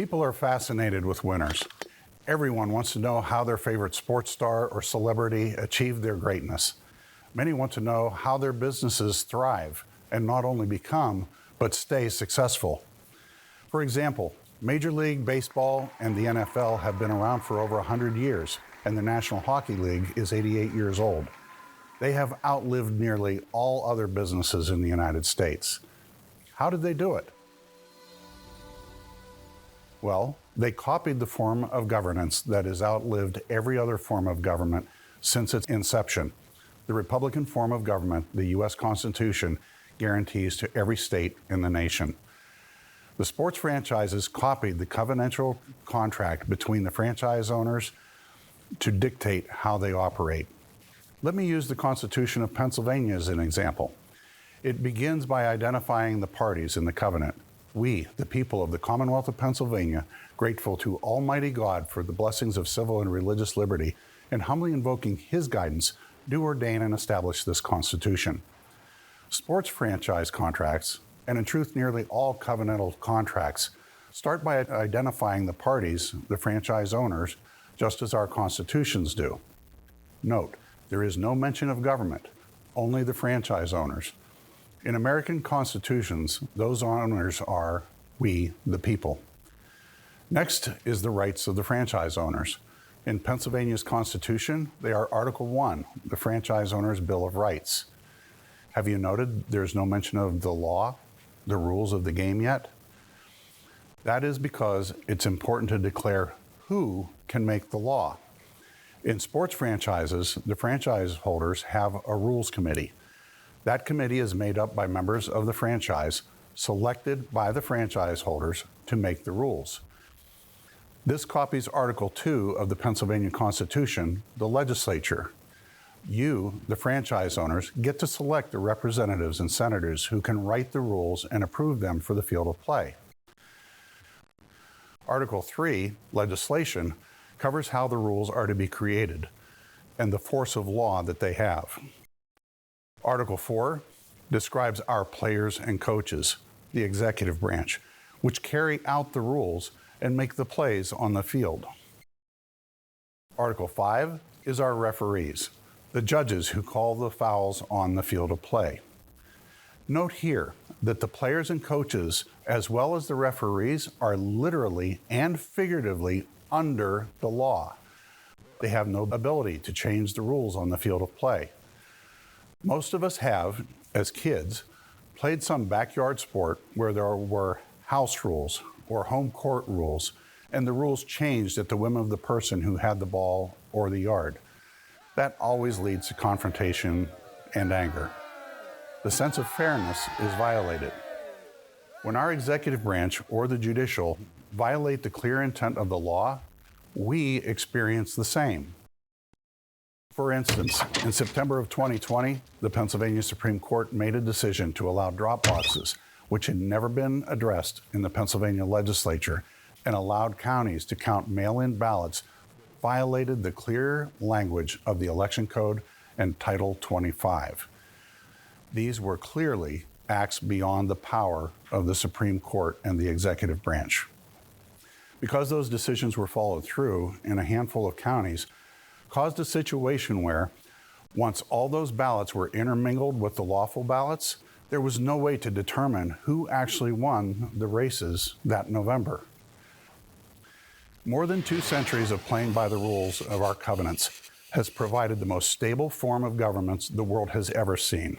People are fascinated with winners. Everyone wants to know how their favorite sports star or celebrity achieved their greatness. Many want to know how their businesses thrive and not only become, but stay successful. For example, Major League Baseball and the NFL have been around for over 100 years, and the National Hockey League is 88 years old. They have outlived nearly all other businesses in the United States. How did they do it? Well, they copied the form of governance that has outlived every other form of government since its inception. The Republican form of government, the U.S. Constitution, guarantees to every state in the nation. The sports franchises copied the covenantal contract between the franchise owners to dictate how they operate. Let me use the Constitution of Pennsylvania as an example. It begins by identifying the parties in the covenant. We, the people of the Commonwealth of Pennsylvania, grateful to Almighty God for the blessings of civil and religious liberty, and humbly invoking His guidance, do ordain and establish this Constitution. Sports franchise contracts, and in truth nearly all covenantal contracts, start by identifying the parties, the franchise owners, just as our constitutions do. Note, there is no mention of government, only the franchise owners. In American constitutions, those owners are we, the people. Next is the rights of the franchise owners. In Pennsylvania's Constitution, they are Article 1, the Franchise Owner's Bill of Rights. Have you noted there's no mention of the law, the rules of the game yet? That is because it's important to declare who can make the law. In sports franchises, the franchise holders have a rules committee. That committee is made up by members of the franchise, selected by the franchise holders to make the rules. This copies Article 2 of the Pennsylvania Constitution, the legislature. You, the franchise owners, get to select the representatives and senators who can write the rules and approve them for the field of play. Article 3, legislation, covers how the rules are to be created and the force of law that they have. Article 4 describes our players and coaches, the executive branch, which carry out the rules and make the plays on the field. Article 5 is our referees, the judges who call the fouls on the field of play. Note here that the players and coaches, as well as the referees, are literally and figuratively under the law. They have no ability to change the rules on the field of play. Most of us have, as kids, played some backyard sport where there were house rules or home court rules, and the rules changed at the whim of the person who had the ball or the yard. That always leads to confrontation and anger. The sense of fairness is violated. When our executive branch or the judicial violate the clear intent of the law, we experience the same. For instance, in September of 2020, the Pennsylvania Supreme Court made a decision to allow drop boxes, which had never been addressed in the Pennsylvania legislature, and allowed counties to count mail-in ballots, violated the clear language of the Election Code and Title 25. These were clearly acts beyond the power of the Supreme Court and the executive branch. Because those decisions were followed through in a handful of counties, caused a situation where, once all those ballots were intermingled with the lawful ballots, there was no way to determine who actually won the races that November. More than 2 centuries of playing by the rules of our covenants has provided the most stable form of governments the world has ever seen.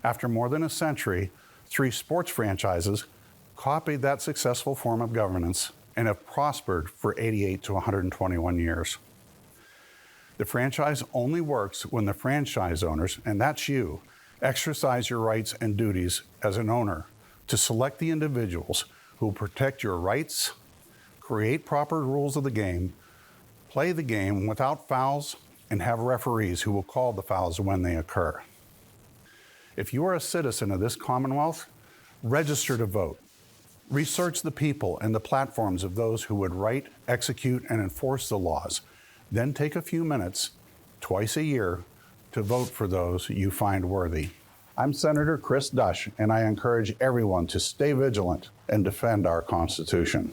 After more than a century, 3 sports franchises copied that successful form of governance and have prospered for 88 to 121 years. The franchise only works when the franchise owners, and that's you, exercise your rights and duties as an owner to select the individuals who will protect your rights, create proper rules of the game, play the game without fouls, and have referees who will call the fouls when they occur. If you are a citizen of this Commonwealth, register to vote. Research the people and the platforms of those who would write, execute, and enforce the laws. Then take a few minutes, twice a year, to vote for those you find worthy. I'm Senator Chris Dush, and I encourage everyone to stay vigilant and defend our Constitution.